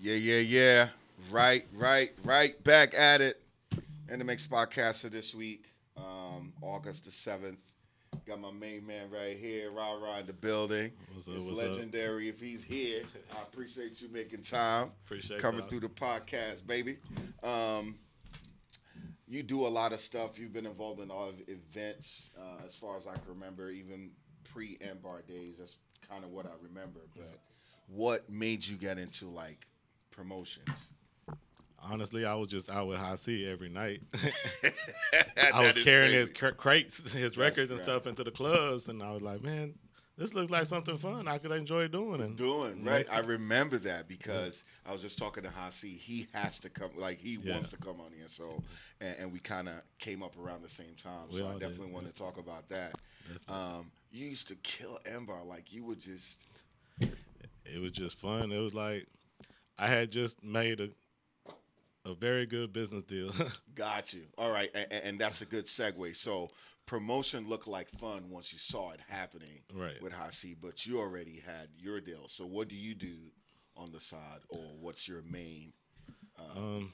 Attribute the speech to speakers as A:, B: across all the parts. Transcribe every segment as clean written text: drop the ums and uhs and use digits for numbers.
A: Yeah. Right. Back at it. inDmix podcast for this week, August the 7th. Got my main man right here, RaRa in the building. It's legendary. If he's here, I appreciate you making time.
B: Appreciate
A: coming
B: that.
A: through the podcast, baby. You do a lot of stuff. You've been involved in a lot of events, as far as I can remember, even pre-Embar days. That's kind of what I remember. But what made you get into like promotions?
B: Honestly, I was just out with High C every night. I was carrying his crates, his records and stuff into the clubs, and I was like, man, this looks like something fun I could enjoy doing.
A: Right. I remember that because I was just talking to High C. He has to come, like he wants to come on here. So, and we kind of came up around the same time. So I definitely want to talk about that. You used to kill Embar, like you would just.
B: It was just fun. It was like I had just made a very good business deal.
A: Got you. All right, and that's a good segue. So promotion looked like fun once you saw it happening with High C, but you already had your deal. So what do you do on the side, or what's your main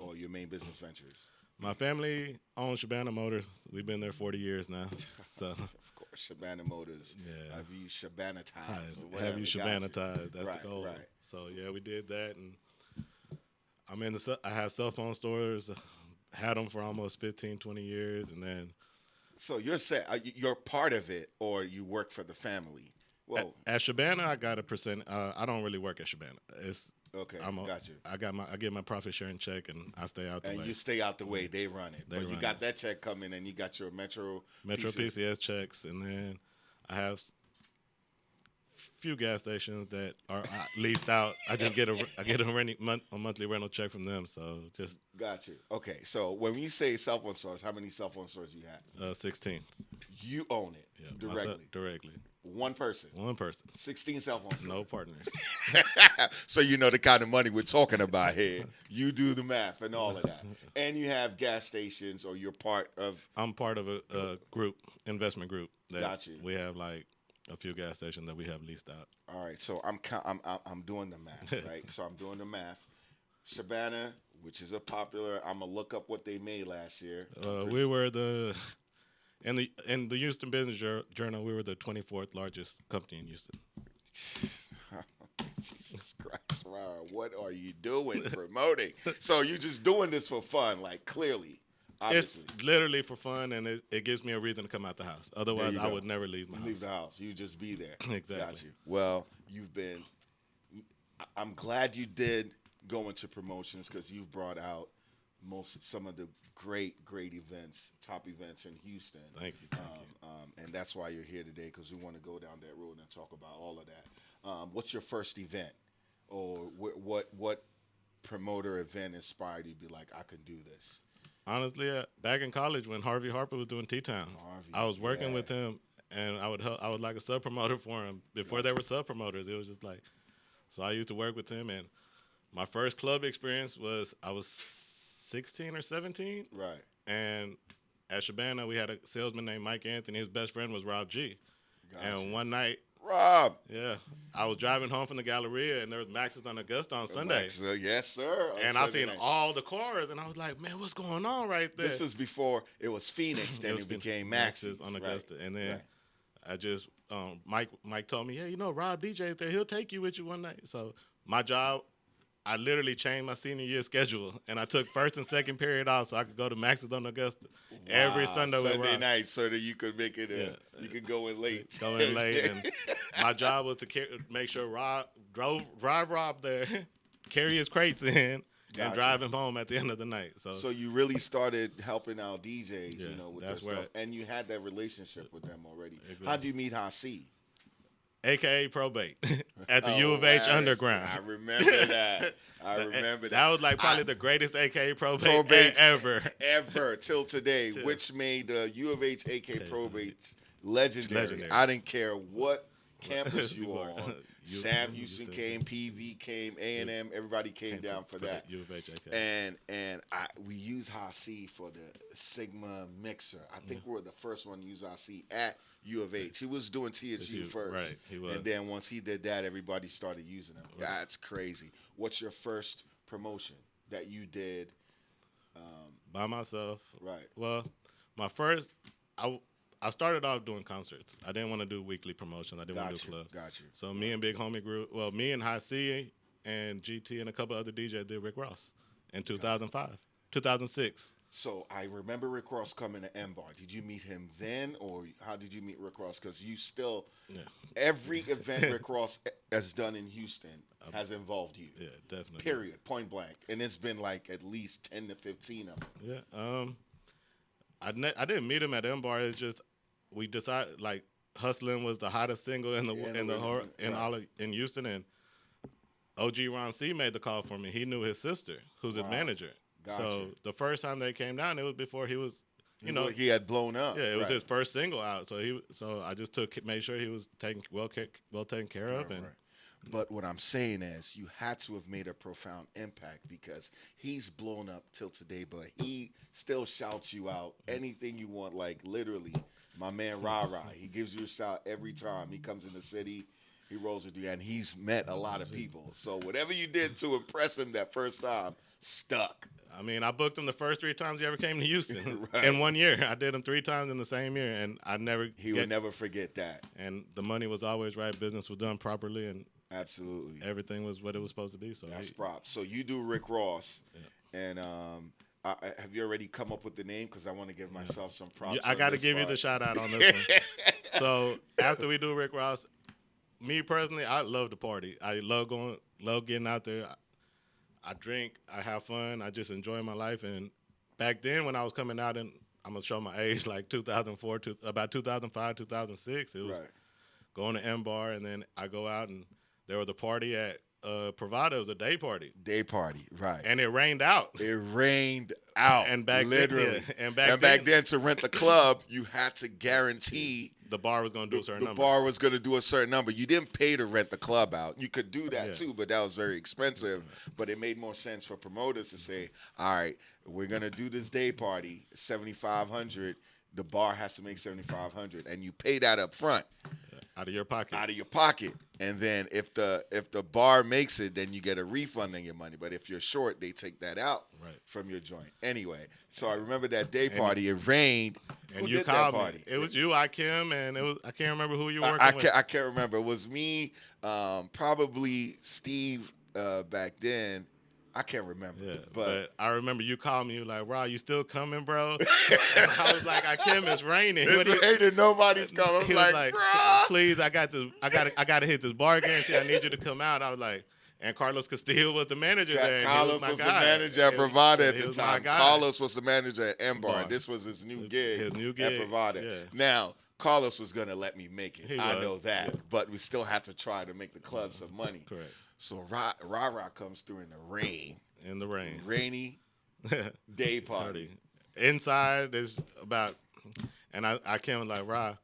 A: or your main business ventures?
B: My family owns Shabana Motors. We've been there 40 years now. So
A: of course, Shabana Motors.
B: Yeah.
A: Have you Shabanatized?
B: Have you Shabanatized? That's
A: right,
B: the goal.
A: Right.
B: So yeah, we did that, and I have cell phone stores, had them for almost 15, 20 years, and then.
A: So you're part of it, or you work for the family? Well,
B: at Shabana, I got a percent. I don't really work at Shabana. It's
A: okay. Got you.
B: I get my profit sharing check, and I stay out the way.
A: And you stay out the way. They run it. But you got that check coming, and you got your Metro
B: PCS checks, and then I have few gas stations that are leased out. I just get a monthly rental check from them. So just
A: got you. Okay, so when you say cell phone stores, how many cell phone stores do you have?
B: 16.
A: You own it
B: directly.
A: One person. 16 cell phone stores.
B: No partners.
A: So you know the kind of money we're talking about here. You do the math and all of that, and you have gas stations, or you're part of.
B: I'm part of a investment group.
A: Got you.
B: We have like a few gas stations that we have leased out.
A: All right, so I'm doing the math, right? So I'm doing the math. Shabana, which is a popular, I'm gonna look up what they made last year.
B: We were in the Houston Business Journal. We were the 24th largest company in Houston.
A: Jesus Christ, wow! What are you doing promoting? So you just doing this for fun, like clearly. Obviously.
B: It's literally for fun, and it gives me a reason to come out the house. Otherwise, I would never leave my house.
A: Leave the house. You just be there.
B: Exactly.
A: Got you. Well, I'm glad you did go into promotions, because you've brought out some of the great events, top events in Houston.
B: Thank you.
A: And that's why you're here today, because we want to go down that road and talk about all of that. What's your first event, or what promoter event inspired you to be like, I could do this?
B: Honestly, back in college when Harvey Harper was doing T-Town, I was working with him, and I was like a sub promoter for him before there were sub promoters. It was just like, so I used to work with him, and my first club experience was I was 16 or 17,
A: right?
B: And at Shabana we had a salesman named Mike Anthony. His best friend was Rob G. And one night,
A: Rob.
B: Yeah. I was driving home from the Galleria, and there was Max's on Augusta on Sunday.
A: Yes, sir.
B: And I seen all the cars, and I was like, man, what's going on right there?
A: This was before it was Phoenix, then it became Max's
B: on Augusta. Right. And then I just, Mike told me, yeah, Rob DJ's there. He'll take you with you one night. So my job, I literally changed my senior year schedule, and I took first and second period off so I could go to Max's on Augusta every Sunday
A: night, so that you could make it. You could go in late.
B: And my job was to make sure drive Rob there, carry his crates in, and drive him home at the end of the night. So
A: you really started helping out DJs, with
B: that's
A: their stuff, and you had that relationship with them already.
B: Exactly.
A: How'd you meet High C?
B: AKA Probate at the U of H Underground.
A: I remember that.
B: That was like probably the greatest AKA Probate
A: ever till today, which made the U of H AKA Probates legendary. I didn't care what campus you were on. Sam Houston came, PV came, A&M, everybody came down for that.
B: U of H AKA.
A: And we used High C for the Sigma mixer. I think we're the first one to use High C at U of H. He was doing TSU first.
B: Right, he was.
A: And then once he did that, everybody started using him. That's crazy. What's your first promotion that you did?
B: By myself.
A: Right.
B: Well, my first, I started off doing concerts. I didn't want to do weekly promotions. I didn't want to do clubs.
A: Got you.
B: So me and Big Homie grew. Well, me and High C and GT and a couple other DJs did Rick Ross in 2005, 2006.
A: So I remember Rick Ross coming to M Bar. Did you meet him then, or how did you meet Rick Ross? Because you still, every event Rick Ross has done in Houston has involved you.
B: Yeah, definitely.
A: Period, point blank. And it's been like at least 10 to 15 of them.
B: Yeah. I didn't meet him at M Bar. It's just we decided like Hustlin' was the hottest single in Houston, and OG Ron C made the call for me. He knew his sister, who's his manager. So the first time they came down, it was before he was,
A: he had blown up.
B: Yeah, it was his first single out. So I just made sure he was well taken care of. And
A: But what I'm saying is, you had to have made a profound impact because he's blown up till today, but he still shouts you out anything you want. Like literally, my man RaRa, he gives you a shout every time he comes in the city. He rolls with you, and he's met a lot of people. So whatever you did to impress him that first time stuck.
B: I mean, I booked him the first 3 times he ever came to Houston in 1 year. I did him 3 times in the same year, and he would never forget that. And the money was always right. Business was done properly, and
A: absolutely
B: everything was what it was supposed to be. So
A: that's props. So you do Rick Ross, and have you already come up with the name? Because I want to give myself some props.
B: I got to give you the shout out on this one. So after we do Rick Ross, me personally, I love to party. I love getting out there. I drink, I have fun, I just enjoy my life. And back then when I was coming out, and I'm going to show my age, like 2004, about 2005, 2006, it was going to M Bar, and then I go out, and there was a party at Pravada. It was a day party.
A: Day party, right.
B: And it rained out.
A: It rained out,
B: and back
A: literally.
B: Then,
A: and back then, to rent the club, you had to guarantee
B: the bar was going to do a certain number.
A: The bar was going to do a certain number. You didn't pay to rent the club out. You could do that too, but that was very expensive. But it made more sense for promoters to say, all right, we're going to do this day party, $7,500. The bar has to make $7,500, and you pay that up front.
B: Out of your pocket.
A: Out of your pocket. And then if the bar makes it, then you get a refund on your money. But if you're short, they take that out from your joint. Anyway, so I remember that day party. It rained.
B: And you called me. It was you, Kim, and I can't remember who you were working with.
A: I can't remember. It was me, probably Steve back then. I can't remember.
B: Yeah, but I remember you called me. You like, Ra, you still coming, bro? I was like, Kim, it's raining.
A: It's raining. Nobody's coming.
B: He was like, please, I got to hit this bar guarantee. I need you to come out. I was like, and Carlos Castillo was the manager there.
A: Carlos was the manager at Pravada at the time. Carlos was the manager at M Bar. This was his new gig at Pravada. Yeah. Now, Carlos was going to let me make it. I know that. But we still had to try to make the club some money.
B: Correct.
A: So RaRa comes through in the rain.
B: In the rain.
A: Rainy day party.
B: Inside is about, and I came like, Ra,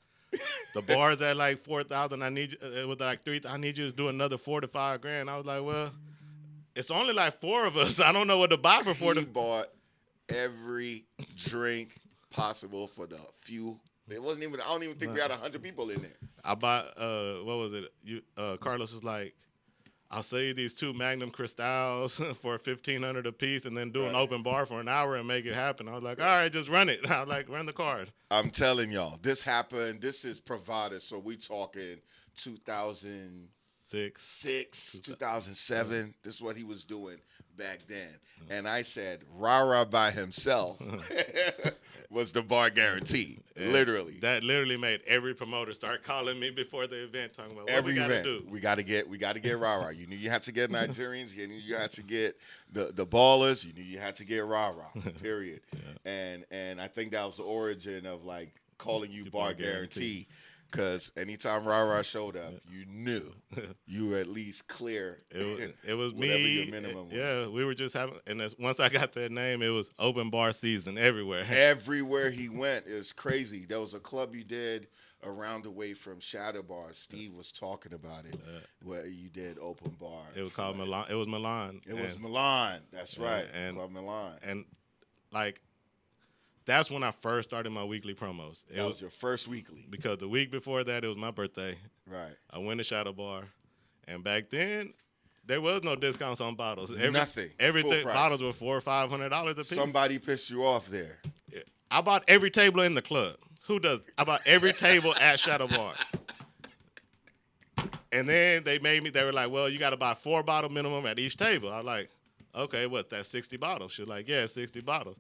B: the bar's at like 4,000. I need you. It was like 3,000. I need you to do another $4 to $5 grand. I was like, well, it's only like 4 of us. I don't know what to buy for 4 to.
A: He bought every drink possible for the few. It wasn't even. I don't even think we had 100 people in there.
B: I bought. What was it? Carlos was like, I'll sell you these 2 Magnum Cristals for $1,500 a piece, and then do an open bar for an hour and make it happen. I was like, all right, just run it. I was like, run the card.
A: I'm telling y'all, this happened. This is Pravada, so we talking 2006, 2007. This is what he was doing back then. And I said, RaRa by himself was the bar guarantee, literally.
B: That literally made every promoter start calling me before the event, talking about what
A: every
B: we got to
A: event.
B: do.
A: We got to get RaRa. You knew you had to get Nigerians. You knew you had to get the ballers. You knew you had to get RaRa. Period. And I think that was the origin of like calling you bar guarantee. Because anytime RaRa showed up, you knew you were at least clear.
B: It was
A: whatever
B: me.
A: Your minimum was.
B: Yeah, we were just having, and once I got that name, it was open bar season everywhere.
A: Everywhere he went, it was crazy. There was a club you did around the way from Shadow Bar. Steve was talking about it, where you did open bar.
B: It was called Milan. It was Milan.
A: It was Milan. That's right.
B: And
A: Club Milan.
B: And like. That's when I first started my weekly promos.
A: That was your first weekly.
B: Because the week before that, it was my birthday.
A: Right.
B: I went to Shadow Bar. And back then, There was no discounts on bottles.
A: Nothing.
B: Everything. Bottles were $400 or $500 a piece.
A: Somebody pissed you off there.
B: I bought every table in the club. Who does? I bought every table at Shadow Bar. And then they were like, well, you got to buy 4 bottle minimum at each table. I was like, okay, that's 60 bottles. She was like, yeah, 60 bottles.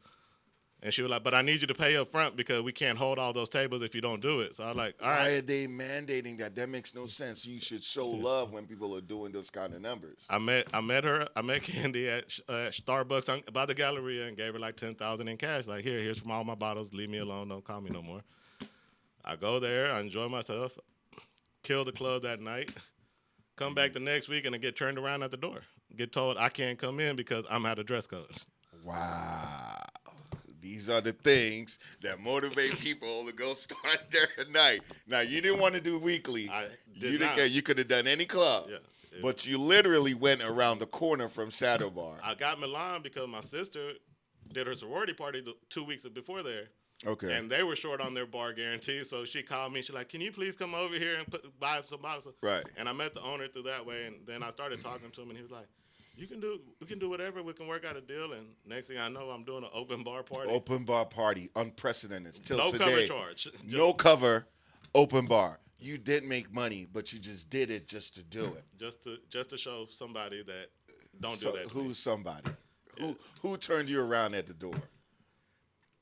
B: And she was like, but I need you to pay up front because we can't hold all those tables if you don't do it. So I was like, all right.
A: Why are they mandating that? That makes no sense. You should show love when people are doing those kind of numbers.
B: I met Candy at Starbucks by the Galleria and gave her like $10,000 in cash. Like, here's from all my bottles. Leave me alone. Don't call me no more. I go there. I enjoy myself. Kill the club that night. Come back the next week and I get turned around at the door. Get told I can't come in because I'm out of dress code.
A: Wow. These are the things that motivate people to go start their night. Now, you didn't want to do weekly. You didn't care. You could have done any club. Yeah, but you literally went around the corner from Shadow Bar.
B: I got Milan because my sister did her sorority party 2 weeks before there.
A: Okay.
B: And they were short on their bar guarantee, so she called me. She's like, can you please come over here and buy some bottles?
A: Right.
B: And I met the owner through that way, and then I started talking to him, and he was like, we can do whatever. We can work out a deal. And next thing I know, I'm doing an open bar party.
A: Open bar party, unprecedented. Till
B: no
A: today.
B: Cover charge.
A: No cover, open bar. You did make money, but you just did it just to do it.
B: Just to show somebody that don't do that.
A: Who's somebody? Yeah. Who turned you around at the door?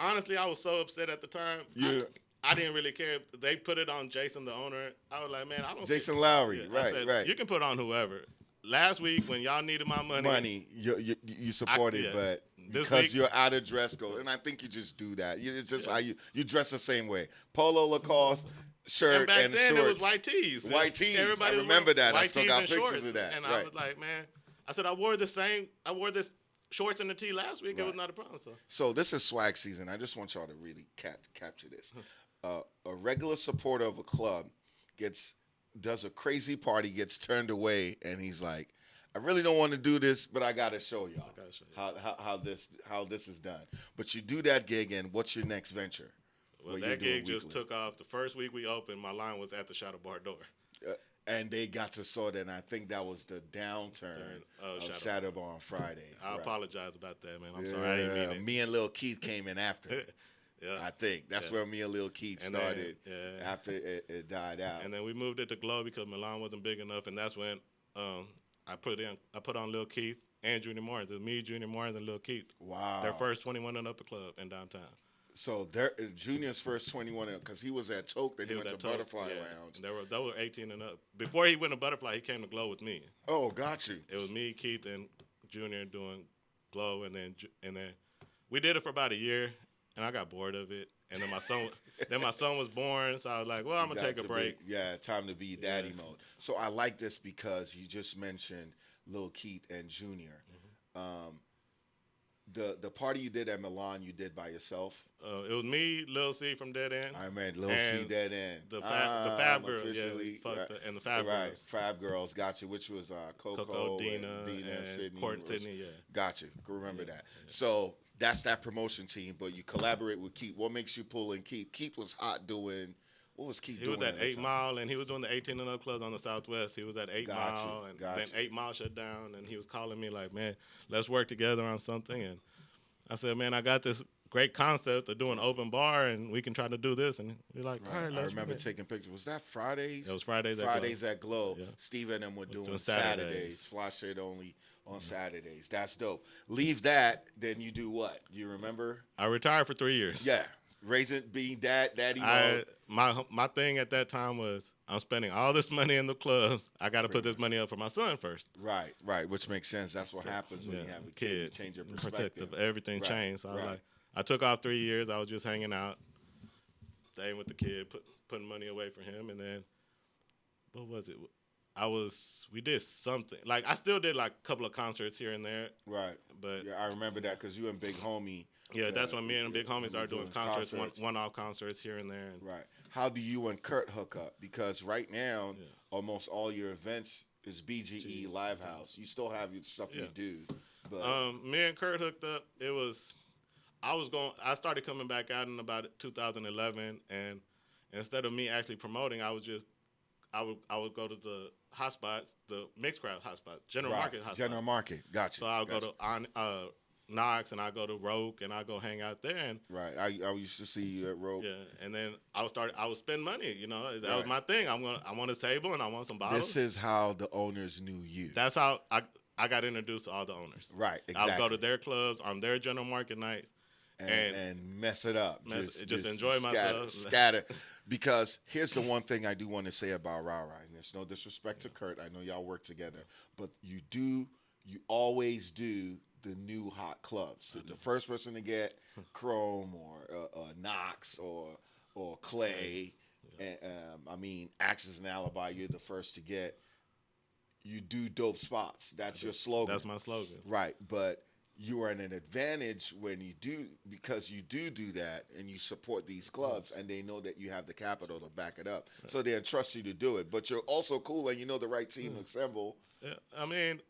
B: Honestly, I was so upset at the time. Yeah. I didn't really care. They put it on Jason, the owner. I was like, man, I don't.
A: Jason Lowry,
B: yeah.
A: Right, right.
B: You can put on whoever. Last week when y'all needed my money,
A: you supported, but because you're out of dress code, and I think you just do that. It's just how you dress the same way. Polo, Lacoste, shirt,
B: and back
A: and
B: then
A: shorts.
B: it was white tees.
A: White tees.
B: Everybody
A: I remember that. I still got pictures
B: shorts.
A: of that.
B: And I was like, man, I said I wore this shorts and the tee last week. Right. It was not a problem.
A: So this is swag season. I just want y'all to really capture this. A regular supporter of a club does a crazy party, gets turned away, and he's like, I really don't want to do this, but I got to show y'all how this is done. But you do that gig, and what's your next venture?
B: Well, that gig just took off. The first week we opened, my line was at the Shadow Bar door.
A: And they got to sort it, and I think that was the downturn of Shadow Bar on Fridays.
B: I apologize about that, man. I'm sorry. I didn't mean it.
A: Me and Lil Keith came in after. Yeah. I think that's where me and Lil Keith started after it died out.
B: And then we moved it to Glow because Milan wasn't big enough, and that's when I put on Lil Keith and Junior Martins. It was me, Junior Martins, and Lil Keith.
A: Wow.
B: Their first 21 and Upper club in downtown.
A: So Junior's first 21 because he was at Toke, then he went to Butterfly Lounge.
B: They were 18 and up. Before he went to Butterfly, he came to Glow with me.
A: Oh, got you.
B: It was me, Keith, and Junior doing Glow, and then we did it for about a year. And I got bored of it. And then my son was born, so I was like, well, I'm gonna take a break.
A: Time to be daddy mode. So I like this because you just mentioned Lil Keith and Junior. Mm-hmm. The party you did at Milan, you did by yourself?
B: It was me, Lil C from Dead End.
A: I meant Lil C Dead End.
B: The Fab Girls, and the Fab Girls.
A: Fab Girls, got you. Which was Coco,
B: Dina,
A: and Sydney.
B: Sydney,
A: Got you. Remember that. Yeah. So that's that promotion team, but you collaborate with Keith. What makes you pull in Keith? Keith was hot doing. What was Keith doing?
B: He was at 8 Mile, and he was doing the 18 and up clubs on the Southwest. He was at 8 Mile, and then 8 Mile shut down, and he was calling me like, man, let's work together on something. And I said, man, I got this great concept of doing open bar, and we can try to do this. And we're like, all right, let's
A: I remember taking pictures. Was that Fridays?
B: It was Fridays
A: at Glow. Yeah. Steve and them were doing Saturdays. Fly shirt only on Saturdays. That's dope. Leave that, then you do what? Do you remember?
B: I retired for 3 years.
A: Yeah. Being daddy mode.
B: My thing at that time was I'm spending all this money in the clubs. I got to put this money up for my son first.
A: Right, which makes sense. That's what happens when you have a kid. You change your perspective.
B: Everything changed. So I was like, I took off 3 years. I was just hanging out, staying with the kid, putting money away for him, and then what was it? We did something. Like I still did like a couple of concerts here and there.
A: Right.
B: But
A: I remember that because you and Big Homie.
B: Yeah, that's when me and Big Homie started doing concerts. One-off concerts here and there.
A: Right. How do you and Kurt hook up? Because right now, almost all your events is BGE Live House. You still have your stuff you do. But
B: me and Kurt hooked up. I started coming back out in about 2011, and instead of me actually promoting, I was just I would go to the hotspots, the mixed crowd hotspots, general
A: Right.
B: market hotspots.
A: General market. Gotcha.
B: So I'll go
A: Gotcha.
B: to Knox, and I go to Roke, and I go hang out there, and
A: Right. I used to see you at Rope.
B: yeah, and then I would spend money. You know, that was
A: Right.
B: my thing. I want a table, and I want some bottles.
A: This is how the owners knew you.
B: That's how I got introduced to all the owners.
A: Right.
B: I would
A: Exactly.
B: go to their clubs on their general market nights.
A: And mess it up.
B: Just enjoy myself.
A: Scatter. Because here's the one thing I do want to say about RaRa, and there's no disrespect to Kurt. I know y'all work together, but you always do the new hot clubs. The first person to get Chrome or Knox or Clay, and Axis and Alibi, you're the first to get. You do dope spots. That's your slogan.
B: That's my slogan.
A: Right, but you are in an advantage when you do, because you do that and you support these clubs and they know that you have the capital to back it up. Right. So they entrust you to do it. But you're also cool and you know the right team to assemble.
B: Yeah, I mean,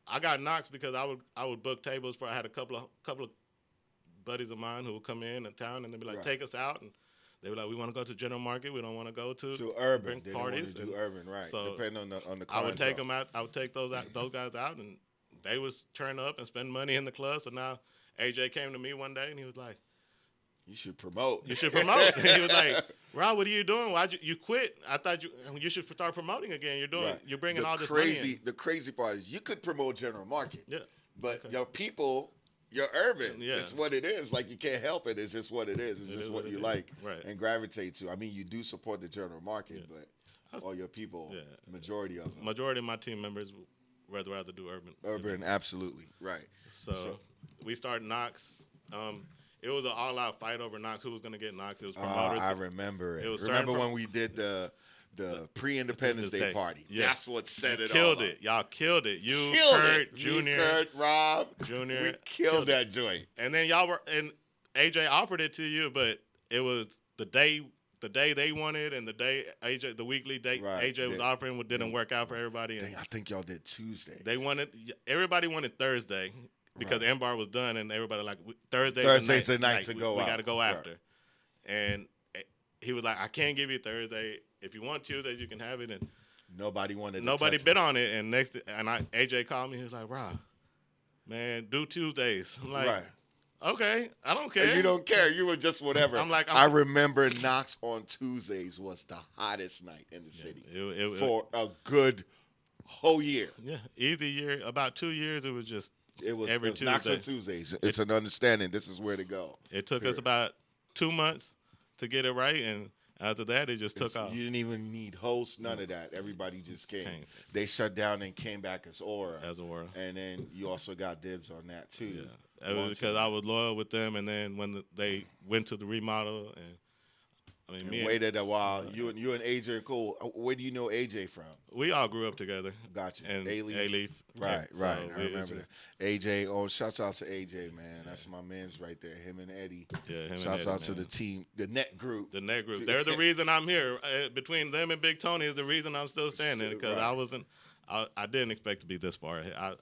B: I got Knox because I would book tables for. I had a couple of buddies of mine who would come in town and they'd be like, take us out, and they were like, we want to go to General Market. We don't want to go to
A: urban
B: parties.
A: They do urban, right?
B: So
A: depending on the clientele.
B: I would take them out. I would take those guys out, and they was turn up and spend money in the club. So now AJ came to me one day and he was like,
A: "You should promote.
B: You should promote." And he was like, "Rob, what are you doing? Why'd you quit? I thought you should start promoting again. You're bringing all this money in."
A: The crazy part is you could promote General Market, but
B: okay.
A: Your people. You're urban.
B: Yeah.
A: It's what it is. Like, you can't help it. It's just what it is. It's just what you like and gravitate to. I mean, you do support the general market, but all your people, majority of them.
B: Majority of my team members would rather do urban.
A: Urban, absolutely. Right.
B: So we started Knox. It was an all-out fight over Knox. Who was going to get Knox? It was promoters.
A: I remember it.
B: Remember
A: when we did the pre-Independence Day party? Yeah. That's what set it
B: killed
A: all
B: it. Y'all killed it. You,
A: killed
B: Kurt,
A: it.
B: Junior,
A: Kurt, Rob,
B: Junior.
A: We killed that joint.
B: And then and AJ offered it to you, but it was the day they wanted, and the day the weekly date AJ was offering didn't work out for everybody. And
A: I think y'all did Tuesday.
B: Everybody wanted Thursday because M-Bar was done, and everybody like
A: Thursday's the night to go.
B: We got to go after, and he was like, I can't give you Thursday. If you want Tuesdays, you can have it. And
A: nobody wanted.
B: Nobody bid on it. And AJ called me. He was like, Rob, man, do Tuesdays. I'm like, okay, I don't care.
A: And you don't care. You were just whatever. I remember Knox on Tuesdays was the hottest night in the city for a good whole year.
B: Yeah, easy year. About 2 years, it was just every Tuesday.
A: Knox on Tuesdays. It's an understanding. This is where to go.
B: It took us about 2 months to get it right, and after that, it just took off.
A: You didn't even need hosts, none of that. Everybody just came. They shut down and came back as Aura. And then you also got dibs on that, too.
B: Yeah, it was because I was loyal with them, and then when they went to the remodel,
A: waited a while. You and AJ are cool. Where do you know AJ from?
B: We all grew up together.
A: Gotcha.
B: And A-Leaf.
A: Right. I remember that. AJ, shouts out to AJ, man. That's my man's right there. Him and Eddie.
B: Yeah,
A: shouts out to the team, the net group.
B: They're the reason I'm here. Between them and Big Tony is the reason I'm still standing, because I didn't expect to be this far. I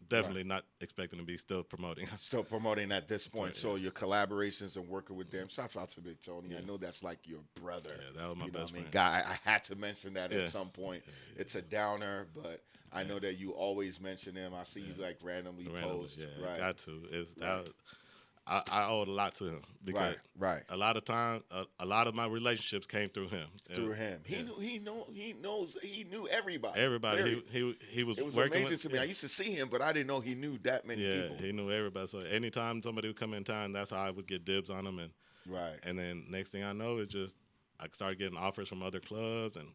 B: definitely not expecting to be still promoting.
A: Still promoting at this point. So your collaborations and working with them. Shouts out to Big Tony. I know that's like your brother.
B: Yeah, that was my best friend.
A: Guy, I had to mention that at some point. It's a downer, but I know that you always mention him. I see you like randomly post.
B: Yeah, right. Got to. I owe a lot to him because a lot of time, a lot of my relationships came through him.
A: He knew everybody.
B: He was.
A: It was
B: working
A: amazing to me. I used to see him, but I didn't know he knew that many people.
B: Yeah, he knew everybody. So anytime somebody would come in town, that's how I would get dibs on them. And then next thing I know, it's just I started getting offers from other clubs. And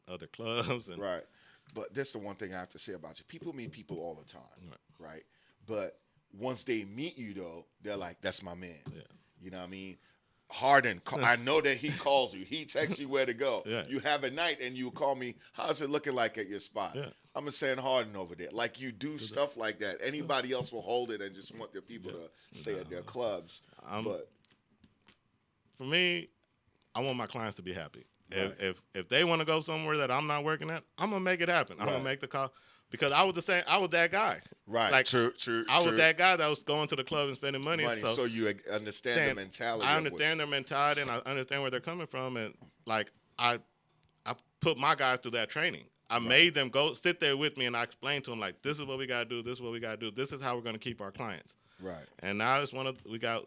A: But that's the one thing I have to say about you. People meet people all the time, right? But once they meet you, though, they're like, that's my man.
B: Yeah.
A: You know what I mean? Harden, I know that he calls you. He texts you where to go.
B: Yeah.
A: You have a night and you call me, how's it looking like at your spot?
B: Yeah.
A: I'm going to send Harden over there. Like, you do stuff like that. Anybody else will hold it and just want their people to stay at their clubs. But
B: for me, I want my clients to be happy. If they want to go somewhere that I'm not working at, I'm going to make it happen. I'm going to make the call. Because I was that guy.
A: Right.
B: Like,
A: true.
B: I was that guy that was going to the club and spending money.
A: So you understand the mentality.
B: I understand their mentality, and I understand where they're coming from. And like I put my guys through that training. I made them go sit there with me, and I explained to them, like, this is what we got to do. This is what we got to do. This is how we're going to keep our clients.
A: Right.
B: And now it's we got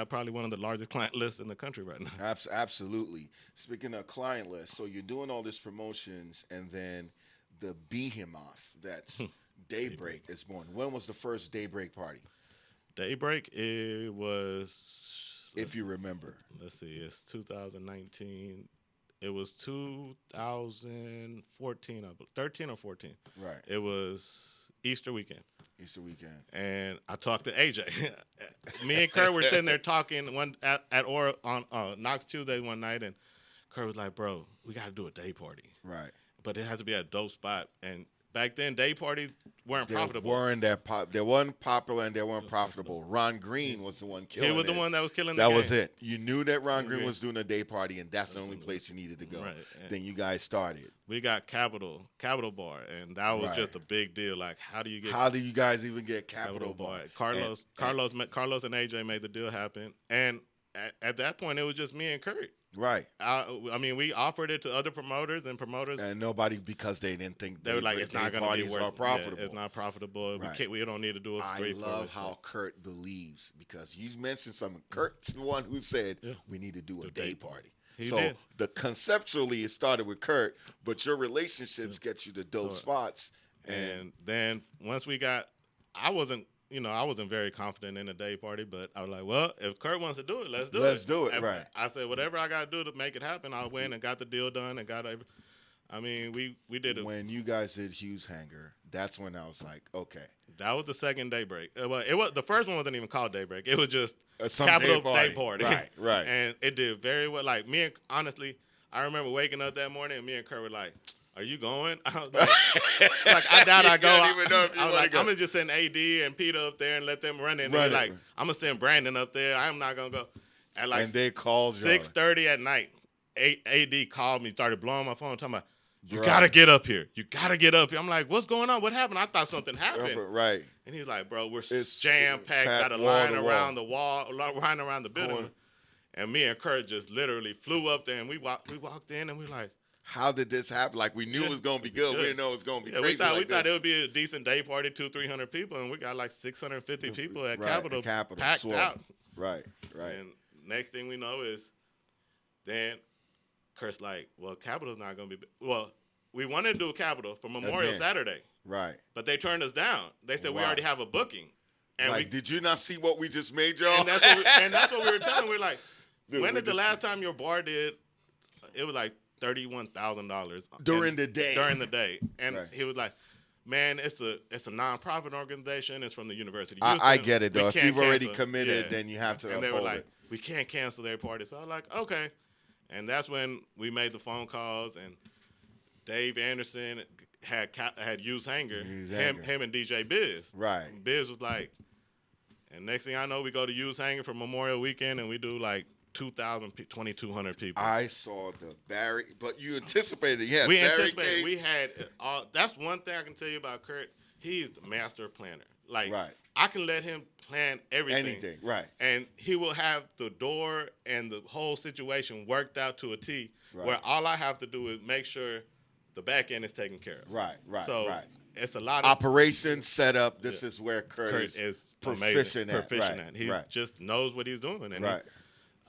B: probably one of the largest client lists in the country right now.
A: Absolutely. Speaking of client list, so you're doing all these promotions, and then the behemoth that's Daybreak is born. When was the first Daybreak party?
B: Daybreak, it was...
A: If you remember.
B: Let's see, it's 2019. It was 2014, 13 or 14.
A: Right.
B: It was Easter weekend.
A: And
B: I talked to AJ. Me and Kurt were sitting there talking at Aura on Knox Tuesday one night, and Kurt was like, "Bro, we got to do a day party."
A: Right.
B: But it has to be at a dope spot. And back then, day parties weren't profitable.
A: They weren't popular and they weren't profitable. Ron Green was the one killing it.
B: He was the one that was killing
A: the game.
B: That
A: was it. You knew that Ron Green was doing a day party, and that's the only place you needed to go.
B: Right.
A: Then you guys started.
B: We got Capital Bar, and that was just a big deal. Like, how do you
A: guys even get Capital Bar?
B: Carlos and AJ made the deal happen. And at that point, it was just me and Kurt.
A: Right.
B: I mean, we offered it to other promoters, and
A: nobody, because they didn't think
B: they were like, it's not going to be
A: profitable.
B: Yeah, it's not profitable.
A: Right.
B: We don't need to do it.
A: I love how Kurt believes, because you mentioned something. Kurt's the one who said we need to do a day party. So conceptually it started with Kurt, but your relationships get you to dope spots.
B: And then once we got, I wasn't very confident in the day party, but I was like, well, if Kurt wants to do it, let's do it.
A: Let's do it, right.
B: I said, whatever I got to do to make it happen, I went and got the deal done and I mean, we did it.
A: When you guys did Hughes Hanger, that's when I was like, okay.
B: That was the second Daybreak. The first one wasn't even called Daybreak. It was just
A: some
B: Capital
A: Day
B: Party.
A: Right.
B: And it did very well. Like, honestly, I remember waking up that morning and me and Kurt were like, are you going? I was like I doubt I go.
A: I don't even know if you
B: I was
A: want
B: like,
A: to go.
B: I'm going to just send AD and Peter up there and let them run it. And they're like, I'm going to send Brandon up there. I'm not going to go. At like
A: and they called
B: 6:30 at night, AD called me, started blowing my phone, talking about, you got to get up here. You got to get up here. I'm like, what's going on? What happened? I thought something happened.
A: Right.
B: And he's like, bro, we're jam-packed, got a line around the wall, line around the building. And me and Kurt just literally flew up there, and we walked in, and we like,
A: how did this happen? Like, we knew it was going to be good. We didn't know it was going to be crazy.
B: We thought it would be a decent day party, 200-300 people, and we got like 650 people at Capital packed out.
A: Right.
B: And next thing we know is then Kurt's like, well, Capital's not going to be – well, we wanted to do a Capital for Memorial Saturday.
A: Right.
B: But they turned us down. They said, we already have a booking. And
A: did you not see what we just made, y'all?
B: And that's what we were telling. We were like, when did the last time your bar did – it was like $31,000
A: during the day.
B: And he was like, man, it's a nonprofit organization. It's from the University.
A: I get it, though. If you've already committed, then you have to
B: And
A: uphold
B: they were like,
A: it.
B: we can't cancel their party. So I was like, okay. And that's when we made the phone calls, and Dave Anderson had Hughes Hanger, him and DJ Biz.
A: Right.
B: And Biz was like, and next thing I know, we go to Hughes Hanger for Memorial Weekend, and we do like 2,200 people.
A: I saw the barricade, but you anticipated,
B: we anticipated. We had all. That's one thing I can tell you about Kurt. He's the master planner. Like, I can let him plan everything.
A: Anything, right.
B: And he will have the door and the whole situation worked out to a T, where all I have to do is make sure the back end is taken care of.
A: Right.
B: So it's a lot of
A: operation setup. This is where Kurt is proficient at.
B: He just knows what he's doing. And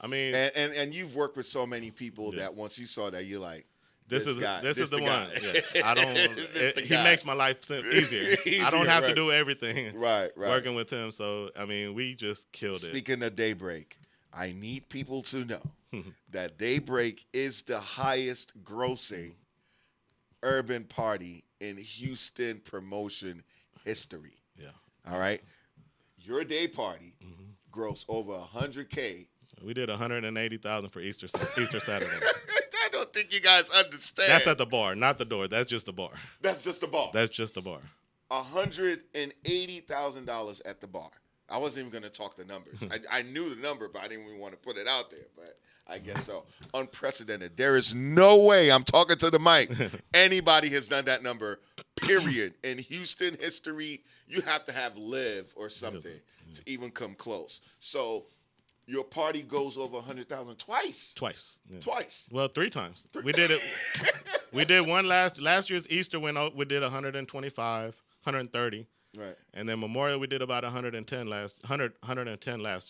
B: I mean,
A: and you've worked with so many people that once you saw that, you're like, this is
B: the one. Yeah. I don't. He makes my life easier. I don't have to do everything.
A: Right.
B: Working with him, so I mean, we just killed it.
A: Speaking of Daybreak, I need people to know that Daybreak is the highest grossing urban party in Houston promotion history.
B: Yeah.
A: All right. Your day party grossed over $100K.
B: We did $180,000 for Easter Saturday.
A: I don't think you guys understand.
B: That's at the bar, not the door. That's just the bar.
A: That's just the bar. $180,000 at the bar. I wasn't even going to talk the numbers. I knew the number, but I didn't even want to put it out there. But I guess so. Unprecedented. There is no way, I'm talking to the mic, anybody has done that number, period. In Houston history, you have to have Live or something to even come close. So your party goes over 100,000 twice.
B: Twice. Yeah.
A: Twice.
B: Well, 3 times. We did it. We did one last year's Easter we did 125, 130.
A: Right.
B: And then Memorial we did about 110 last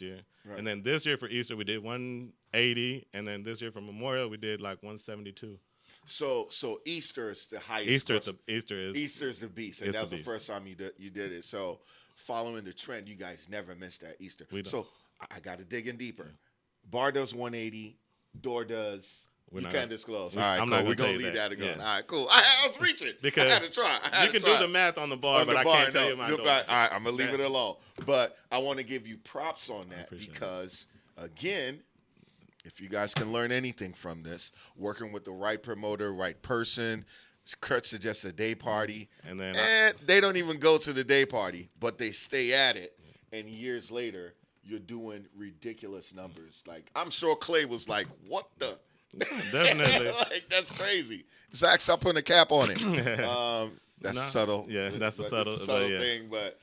B: year. Right. And then this year for Easter we did 180, and then this year for Memorial we did like 172.
A: So Easter is the highest.
B: Easter is
A: the beast, and that was the first time you did it. So following the trend, you guys never missed that Easter. So I got to dig in deeper. Bar does 180, Door does. You can't disclose. All right, cool. We're going to leave that again. Yeah. All right, cool. I was reaching.
B: Because
A: I had to try.
B: You can do the math on the bar, but I can't tell you my door.
A: All right, I'm going to leave it alone. But I want to give you props on that because, again, if you guys can learn anything from this, working with the right promoter, right person, Kurt suggests a day party, and they don't even go to the day party, but they stay at it, and years later, you're doing ridiculous numbers. Like, I'm sure Clay was like, what the...
B: Definitely.
A: Like, that's crazy. Zach, stop putting a cap on it. That's subtle.
B: Yeah, that's a subtle
A: thing. But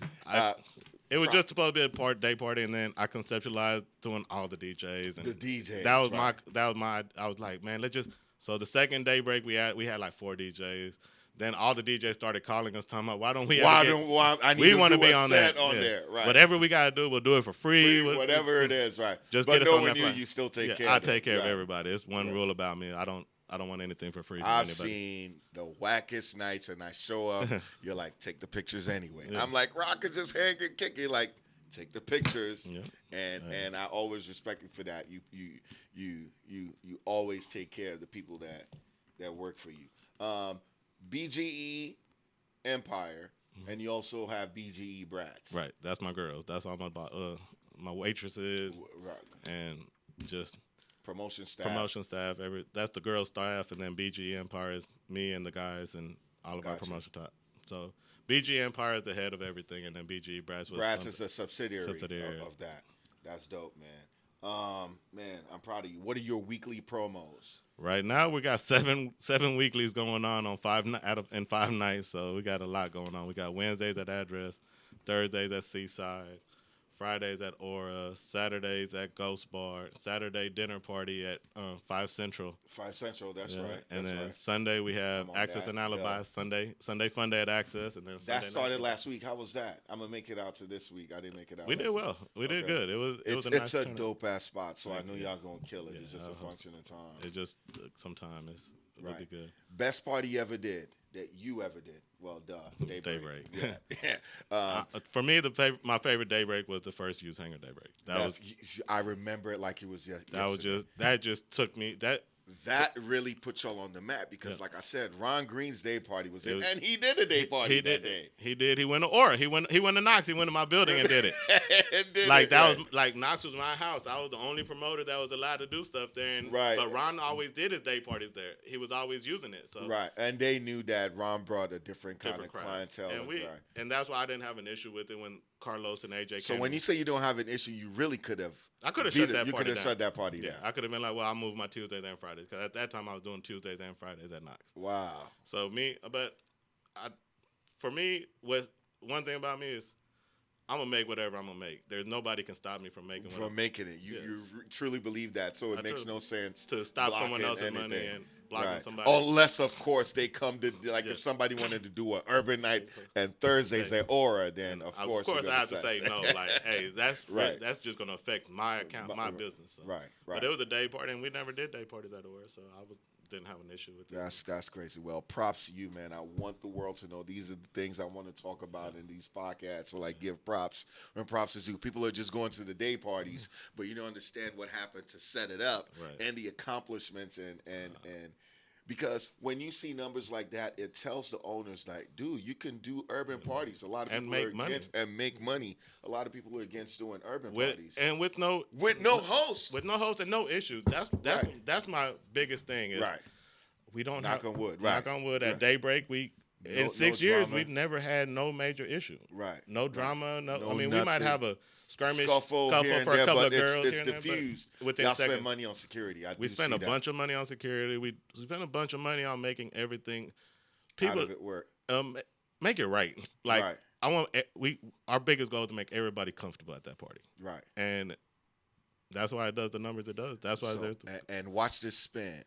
B: it was just supposed to be a day party, and then I conceptualized doing all the DJs. And
A: the DJs.
B: That was my. I was like, man, let's just. So the second Daybreak, we had like 4 DJs. Then all the DJs started calling us, talking about, why don't we? We want to be on that.
A: There, right?
B: Whatever we gotta do, we'll do it for free.
A: Whatever it is, right?
B: Just
A: but
B: get us on
A: knowing
B: that
A: you still take care.
B: I take care of everybody. It's one rule about me. I don't want anything for free.
A: I've seen the wackest nights, and I show up. You're like, take the pictures anyway. Yeah. I'm like, Rock could just hang and kick it. Like, take the pictures, and I always respect you for that. You always take care of the people that work for you. BGE Empire, and you also have BGE Brats.
B: Right, that's my girls. That's all my waitresses, and just
A: promotion staff.
B: That's the girls' staff, and then BGE Empire is me and the guys and all of our promotion staff. So BGE Empire is the head of everything, and then BGE Brats
A: is a subsidiary of that. That's dope, man. Man, I'm proud of you. What are your weekly promos?
B: Right now, we got seven weeklies going on 5 nights, so we got a lot going on. We got Wednesdays at Address, Thursdays at Seaside, Fridays at Aura, Saturdays at Ghost Bar, Saturday dinner party at 5 Central.
A: 5 Central, that's right.
B: And then Sunday we have Access and Alibi. Sunday Fun Day at Access, and then
A: that started last week. How was that? I'm gonna make it out to this week. I didn't make it out.
B: We did well. We did good.
A: It's a dope ass spot, so I know y'all gonna kill it. It's just a function of time.
B: It just sometimes it'll be good.
A: Best party you ever did that you ever did? Well, Daybreak.
B: Yeah. For me, my favorite Daybreak was the first Youth Hangar Daybreak.
A: I remember it like it was yesterday.
B: That just took me
A: That really put y'all on the map because, like I said, Ron Green's day party was it, and he did a day party that day.
B: He did. He went to Aura. He went to Knox. He went to my building and did it. Was Knox was my house. I was the only promoter that was allowed to do stuff there. And, but Ron always did his day parties there. He was always using it. So
A: and they knew that Ron brought a different kind of clientele.
B: And that's why I didn't have an issue with it when Carlos and AJ came.
A: So when you say you don't have an issue, you really could have.
B: I could have shut that party down.
A: You could have shut that party down.
B: I could have been like, well, I'll move my Tuesdays and Fridays. Because at that time, I was doing Tuesdays and Fridays at Knox.
A: Wow.
B: So for me, one thing about me is I'm going to make whatever I'm going to make. There's nobody can stop me from making it.
A: You truly believe that. So it makes no sense
B: to stop someone else's money and blocking somebody.
A: Unless, of course, they come to, if somebody wanted to do an urban night and Thursdays at Aura, then of course
B: I have to say no. Like, hey, that's just going to affect my account, my business. So.
A: Right.
B: But it was a day party, and we never did day parties at Aura, so I didn't have an issue with it.
A: That's crazy. Well, props to you, man. I want the world to know these are the things I want to talk about in these podcasts. So, give props when props is due. People are just going to the day parties, but you don't understand what happened to set it up and the accomplishments and because when you see numbers like that, it tells the owners, dude, you can do urban parties. A lot of people are against and make money. A lot of people are against doing urban parties.
B: And with no
A: host.
B: With no host and no issues. That's my biggest thing. Is we don't
A: knock on wood.
B: Knock on wood. At Daybreak, in 6 years, we've never had no major issue.
A: Right.
B: No drama. We might have a skirmish,
A: scuffle
B: for
A: a
B: couple of girls.
A: It's diffused. Y'all spend money on security.
B: We spend a bunch of money on security. We spend a bunch of money on making everything.
A: Out of it work.
B: Make it right. Our biggest goal is to make everybody comfortable at that party.
A: Right.
B: And That's why it does the numbers it does. That's why
A: So, and watch this spin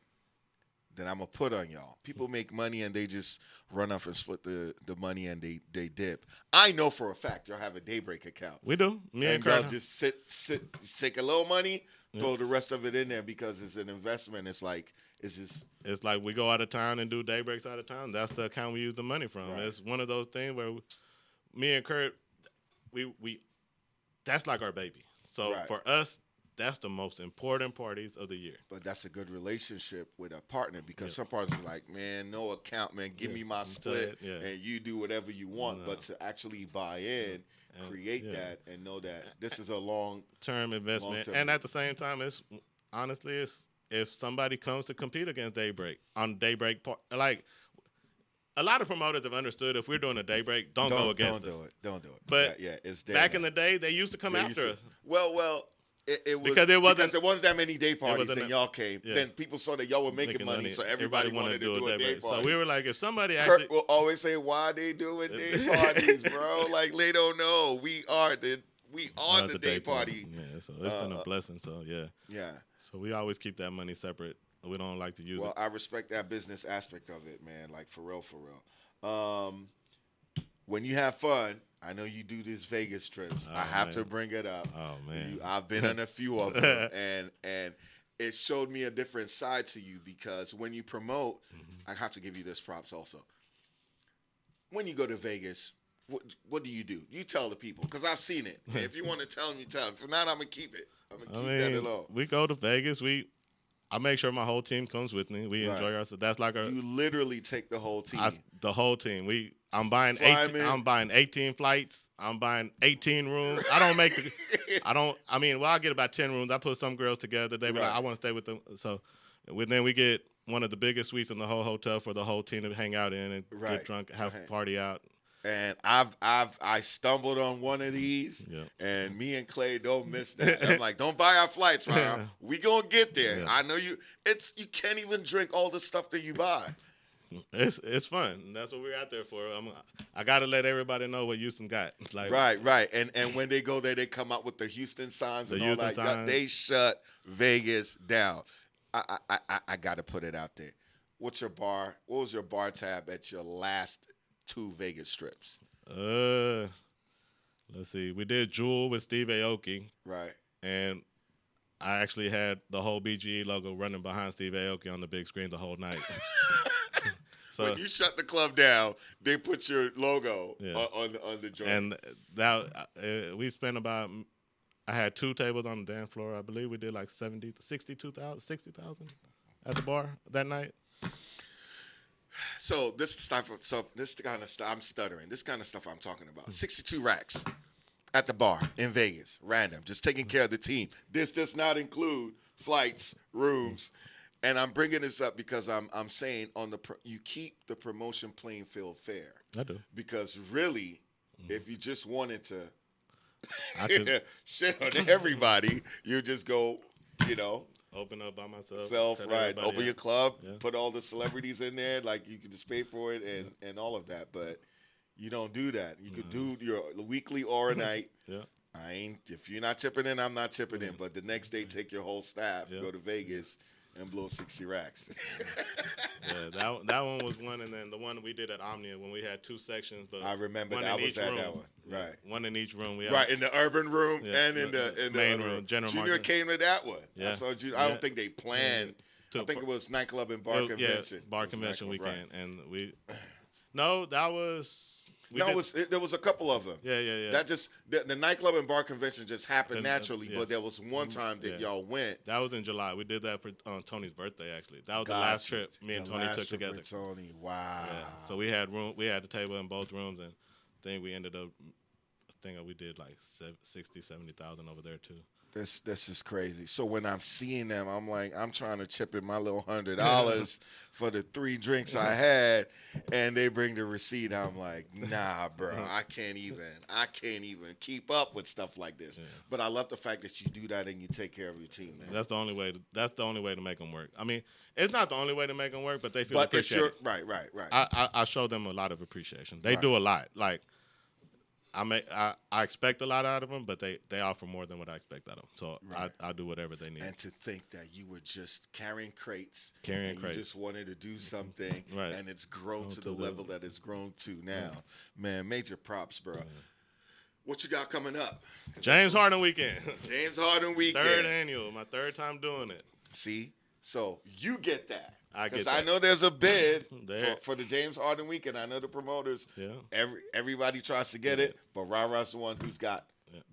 A: that I'm going to put on y'all. People make money and they just run off and split the money and they dip. I know for a fact y'all have a Daybreak account.
B: We do. Me and
A: y'all
B: Kurt.
A: just take a little money, throw the rest of it in there because it's an investment. It's like
B: we go out of town and do Daybreaks out of town. That's the account we use the money from. Right. It's one of those things where me and Kurt, we that's like our baby. So for us, that's the most important parties of the year.
A: But that's a good relationship with a partner because some partners be like, man, no account, man, give me my split and you do whatever you want. No. But to actually buy in, create that, and know that this is a long-term
B: investment. And at the same time, it's if somebody comes to compete against Daybreak on Daybreak, like a lot of promoters have understood if we're doing a Daybreak, don't go against us.
A: Don't do it.
B: But
A: it's
B: back in the day, they used to come after us.
A: Well. It was
B: because there wasn't
A: that many day parties. Then y'all came. Yeah. Then people saw that y'all were making money, so everybody wanted to do a day party.
B: So we were like, if somebody
A: Kurt will always say, "Why they doing day parties, bro? Like they don't know. We are the day party."
B: Yeah, so it's been a blessing. So yeah. So we always keep that money separate. We don't like to use it.
A: Well, I respect that business aspect of it, man. Like for real. When you have fun. I know you do these Vegas trips. I have to bring it up.
B: Oh man,
A: I've been on a few of them, and it showed me a different side to you because when you promote, I have to give you this props also. When you go to Vegas, what do? You tell the people because I've seen it. If you want to tell them, you tell them. If not, I'm gonna keep it. I'm gonna keep that alone.
B: We go to Vegas. I make sure my whole team comes with me. We enjoy ourselves. That's like
A: you literally take the whole team.
B: The whole team. I'm buying 18 flights. I'm buying 18 rooms. I get about 10 rooms. I put some girls together. They be like, I want to stay with them. So then we get one of the biggest suites in the whole hotel for the whole team to hang out in and get drunk, have a party out.
A: And I stumbled on one of these, and me and Clay don't miss that. I'm like, don't buy our flights, man. We gonna get there. Yeah. I know you. You can't even drink all the stuff that you buy.
B: It's fun. That's what we're out there for. I gotta let everybody know what Houston got. Like,
A: right. And when they go there, they come out with the Houston signs and all that. They shut Vegas down. I gotta put it out there. What was your bar tab at your last 2 Vegas trips?
B: Let's see. We did Jewel with Steve Aoki.
A: Right.
B: And I actually had the whole BGE logo running behind Steve Aoki on the big screen the whole night.
A: So when you shut the club down, they put your logo on the joint.
B: And that we spent about. I had 2 tables on the dance floor. I believe we did like 60,000 at the bar that night.
A: So this kind of stuff I'm stuttering. This kind of stuff I'm talking about. 62 racks at the bar in Vegas, random, just taking care of the team. This does not include flights, rooms, and I'm bringing this up because I'm saying you keep the promotion playing field fair.
B: I do
A: because really, if you just wanted to shit on everybody, you just go,
B: open up by myself.
A: Open your club, put all the celebrities in there, like you can just pay for it and all of that. But you don't do that. You could do your weekly or a night. If you're not chipping in, I'm not chipping in. But the next day, take your whole staff, go to Vegas, and blow 60 racks.
B: That one was one, and then the one we did at Omnia when we had 2 sections. But
A: I remember that was at that one. Right.
B: One in each room.
A: In the urban room and in the
B: main room.
A: Junior came to that one. I saw Junior. I don't think they planned. I think it was nightclub and bar convention.
B: Bar convention weekend, and we. No, that was.
A: There was a couple of them.
B: Yeah.
A: That just the nightclub and bar convention just happened naturally, but there was one time that y'all went.
B: That was in July. We did that for Tony's birthday. Actually, that was the last trip me and Tony took together.
A: Tony, wow.
B: Yeah. So we had the table in both rooms, and I think we ended up. I think we did like 60,000-70,000 over there too.
A: This is crazy. So when I'm seeing them, I'm like, I'm trying to chip in my little $100 for the 3 drinks I had, and they bring the receipt. I'm like, nah, bro, I can't even keep up with stuff like this. Yeah. But I love the fact that you do that and you take care of your team, man.
B: That's the only way. That's the only way to make them work. I mean, it's not the only way to make them work, but they feel appreciated.
A: Right.
B: I show them a lot of appreciation. They do a lot. Like I expect a lot out of them, but they offer more than what I expect out of them. So
A: Right.
B: I'll do whatever they need.
A: And to think that you were just carrying crates,
B: Carrying crates.
A: you just wanted to do something,
B: Right.
A: and it's grown to the level that it's grown to now. Man, major props, bro. What you got coming up?
B: James Harden weekend.
A: James Harden weekend.
B: Third annual. My third time doing it.
A: See? So you get that.
B: I get
A: Because
B: that.
A: I know there's a bid
B: There.
A: for the James Harden weekend. I know the promoters.
B: Yeah.
A: Everybody tries to get it, but RaRa's the one who's got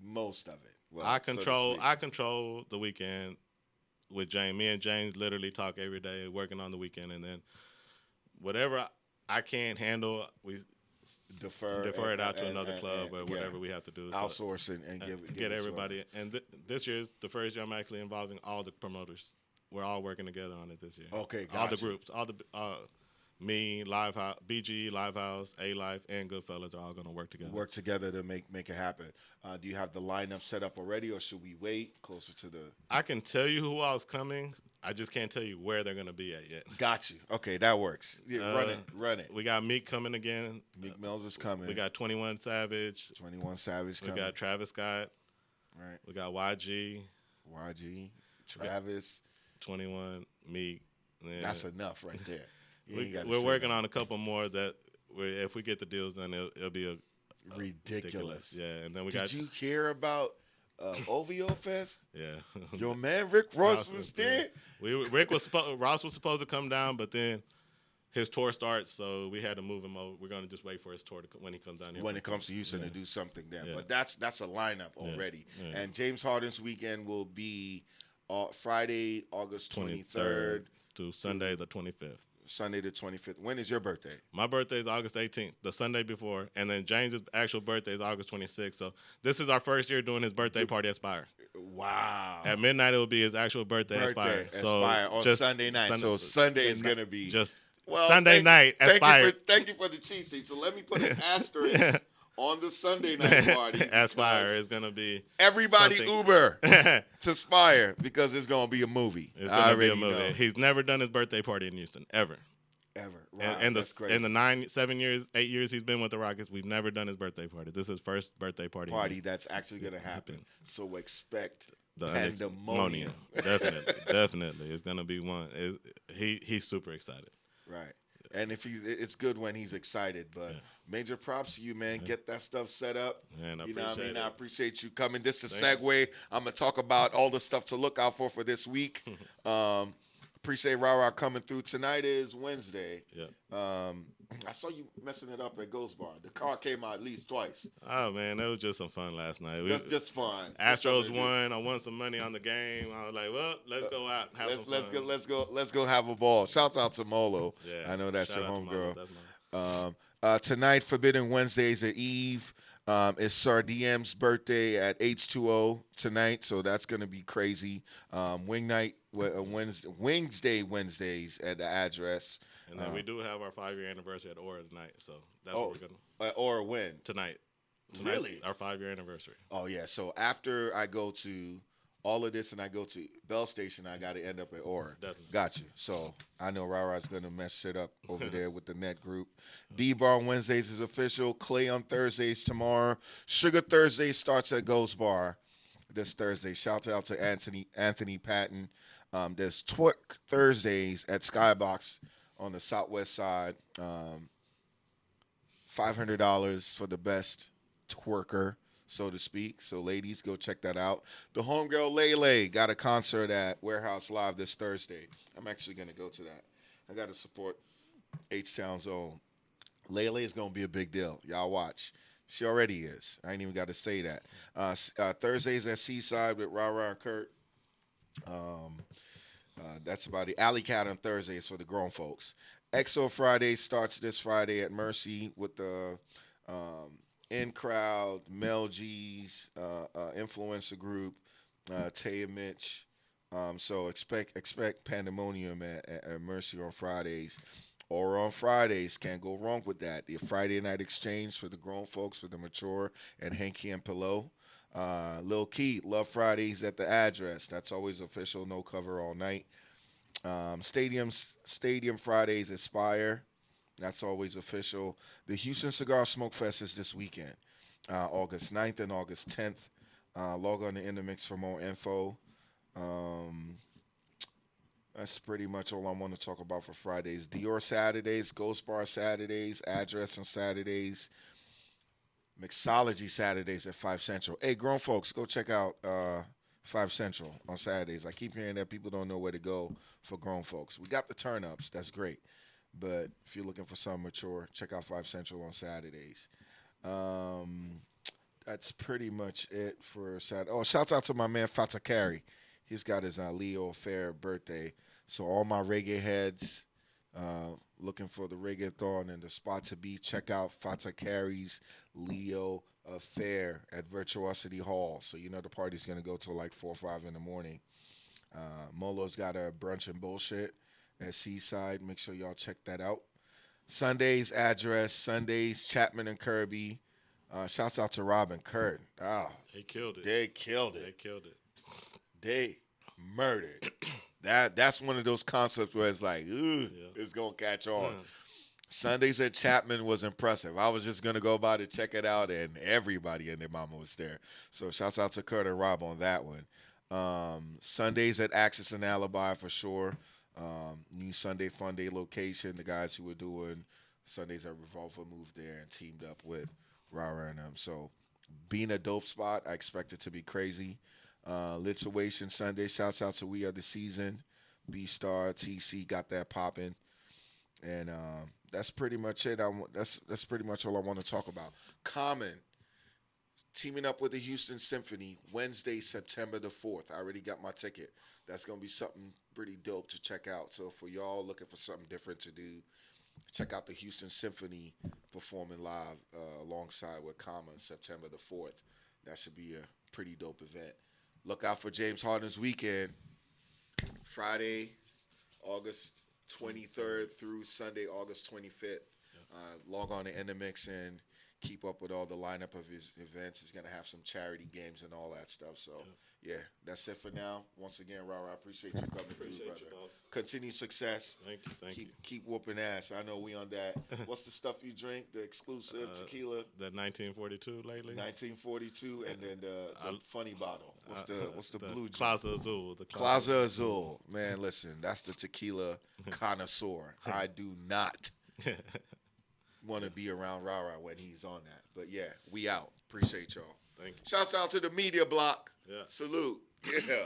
A: most of it. Well,
B: I
A: so to
B: control
A: speak.
B: I control the weekend with James. Me and James literally talk every day, working on the weekend, and then whatever I can't handle, we
A: defer
B: it out to another club or whatever we have to do.
A: Outsource and
B: Get
A: it to
B: everybody. And this year is the first year I'm actually involving all the promoters. We're all working together on it this year.
A: Okay,
B: all the
A: gotcha.
B: groups, all the me, Live House, BGE, Live House, A Life, and Goodfellas are all going to work together.
A: Work together to make it happen. Do you have the lineup set up already, or should we wait closer to the?
B: I can tell you who all's coming. I just can't tell you where they're going to be at yet.
A: Got you. Okay, that works. Yeah, run it.
B: We got Meek coming again.
A: Meek Mills is coming.
B: We got 21 Savage.
A: 21 Savage coming.
B: We got Travis Scott.
A: Right.
B: We got YG.
A: Travis.
B: 21 Meek. Yeah.
A: That's enough right there.
B: We're working on a couple more that if we get the deals done, it'll be
A: ridiculous.
B: Yeah, and then we
A: Did you hear about OVO Fest?
B: Yeah.
A: Your man Rick Ross was there.
B: Ross was supposed to come down, but then his tour starts, so we had to move him over. We're going to just wait for his tour when he comes down here.
A: When it comes to Houston to do something there.
B: Yeah.
A: But that's a lineup already.
B: Yeah.
A: And James Harden's weekend will be Friday, August 23rd.
B: To Sunday the 25th.
A: Sunday the 25th. When is your birthday?
B: My birthday is August 18th, the Sunday before. And then James' actual birthday is August 26th. So this is our first year doing his birthday party at Spire.
A: Wow.
B: At midnight, it will be his actual birthday at Spire.
A: Spire on Sunday night. So Sunday is going to be
B: just Sunday night at Spire.
A: Thank you for the cheat sheet. So let me put an asterisk on the Sunday night party.
B: At Spire is going to be
A: everybody
B: something.
A: Uber to Spire because it's going to be a movie.
B: It's going to be a movie. Know. He's never done his birthday party in Houston, ever.
A: Wow,
B: and in the 8 years he's been with the Rockets, we've never done his birthday party. This is his first birthday party.
A: That's actually going to happen. So expect
B: the
A: pandemonium.
B: Definitely. It's going to be one. He's super excited.
A: Right. And it's good when he's excited, but major props to you, man. Get that stuff set up.
B: Man,
A: you know what I mean? I appreciate you coming. This is a segue. I'm going to talk about all the stuff to look out for this week. Appreciate RaRa coming through. Tonight is Wednesday.
B: Yeah.
A: I saw you messing it up at Ghost Bar. The car came out at least twice.
B: Oh, man, that was just some fun last night.
A: Just fun.
B: Astros won. I won some money on the game. I was like, well, let's go out and have some fun. Let's
A: go have a ball. Shouts out to Molo.
B: Yeah,
A: I know that's your homegirl.
B: That's
A: tonight, Forbidden Wednesdays at Eve. It's Sardm's birthday at H2O tonight, so that's going to be crazy. Wing night, Wednesdays at the address.
B: And then we do have our 5-year anniversary at Aura tonight, so that's what we're going to.
A: Aura when?
B: Tonight,
A: really?
B: Our 5-year anniversary.
A: Oh, yeah. So after I go to all of this and I go to Bell Station, I got to end up at Aura.
B: Definitely.
A: Got you. So I know RaRa's going to mess shit up over there with the net group. D-Bar on Wednesdays is official. Clay on Thursdays tomorrow. Sugar Thursday starts at Ghost Bar this Thursday. Shout out to Anthony Patton. There's Twerk Thursdays at Skybox on the southwest side. $500 for the best twerker, so to speak. So, ladies, go check that out. The homegirl Lele got a concert at Warehouse Live this Thursday. I'm actually going to go to that. I got to support H-Town's own. Lele is going to be a big deal. Y'all watch. She already is. I ain't even got to say that. Thursdays at Seaside with RaRa and Kurt. That's about it. Alley Cat on Thursdays for the grown folks. EXO Friday starts this Friday at Mercy with the In Crowd, Mel G's influencer group, Taya Mitch. So expect pandemonium at Mercy on Fridays. Or on Fridays, can't go wrong with that. The Friday night exchange for the grown folks, for the mature, at Hanky and Pillow. Lil Keith, Love Fridays at the address. That's always official, no cover all night. Stadium Fridays at Spire. That's always official. The Houston Cigar Smoke Fest is this weekend. August 9th and August 10th. Log on to inDmix for more info. That's pretty much all I want to talk about for Fridays. Dior Saturdays, Ghost Bar Saturdays, Address on Saturdays, Mixology Saturdays at 5 Central. Hey, grown folks, go check out 5 Central on Saturdays. I keep hearing that people don't know where to go for grown folks. We got the turn-ups. That's great. But if you're looking for something mature, check out 5 Central on Saturdays. That's pretty much it for Saturday. Oh, shouts out to my man Fatakari. He's got his Leo Fair birthday. So all my reggae heads looking for the reggaeton and the spot to be, check out Fatakari's Leo Affair at Virtuosity Hall. So you know the party's going to go till like 4 or 5 in the morning. Molo's got a brunch and bullshit at Seaside. Make sure y'all check that out. Sundays, Address. Sundays, Chapman and Kirby. Shouts out to Rob and Kurt.
B: They killed it.
A: They killed it.
B: They killed it.
A: They murdered. That's one of those concepts where it's like, it's going to catch on. Sundays at Chapman was impressive. I was just going to go by to check it out, and everybody and their mama was there. So shouts out to Kurt and Rob on that one. Sundays at Axis and Alibi for sure. New Sunday Fun Day location. The guys who were doing Sundays at Revolver moved there and teamed up with RaRa and them. So being a dope spot, I expect it to be crazy. Lituation Sunday. Shouts out to We Are the Season. B-Star, TC got that popping. And that's pretty much it. That's pretty much all I want to talk about. Common teaming up with the Houston Symphony Wednesday, September the 4th. I already got my ticket. That's going to be something pretty dope to check out. So for y'all looking for something different to do, check out the Houston Symphony performing live alongside with Common September the 4th. That should be a pretty dope event. Look out for James Harden's weekend. Friday, August 23rd through Sunday, August 25th. Log on to inDmix and keep up with all the lineup of his events. He's going to have some charity games and all that stuff. So, yeah, that's it for now. Once again, RaRa, I appreciate you coming through, brother. Continued success.
B: Thank you.
A: Keep whooping ass. I know we on that. What's the stuff you drink? The exclusive tequila?
B: The 1942 lately.
A: 1942, and then the funny bottle. What's the blue drink?
B: Plaza Azul.
A: Plaza Azul. Man, listen, that's the tequila connoisseur. I do not want to be around RaRa when he's on that. But yeah, we out. Appreciate y'all.
B: Thank you.
A: Shouts out to the media block.
B: Yeah.
A: Salute. Yeah.